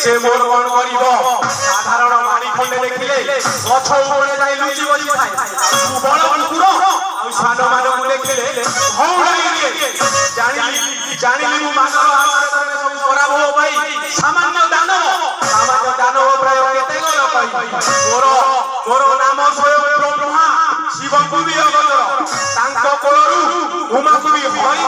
সে মোর মন করিব সাধারণ বাড়ি খন্ডে দেখিলে গছ উপরে যাই লুচি বসি খায় বড় কুকুর ଆଉ ସାନ ମାନଙ୍କୁ ଦେଖିଲେ ହଉଡାଇ ଦିଏ ଜାଣିଲି ମୁଁ ମାନବ ଆକାରରେ ସବୁ ପରାଭବ ପାଇ ସାମାନ୍ୟ ଦାନବ ପ୍ରାୟ କେତେ ଗଲ ପାଇ ମୋର ନାମ ସ୍ୱୟଂ ବ୍ରହ୍ମା ଶିବଙ୍କୁ ବି ଅଗୋଚର ତାଙ୍କ କୋଳରୁ ଉମାକୁ ବି ହରି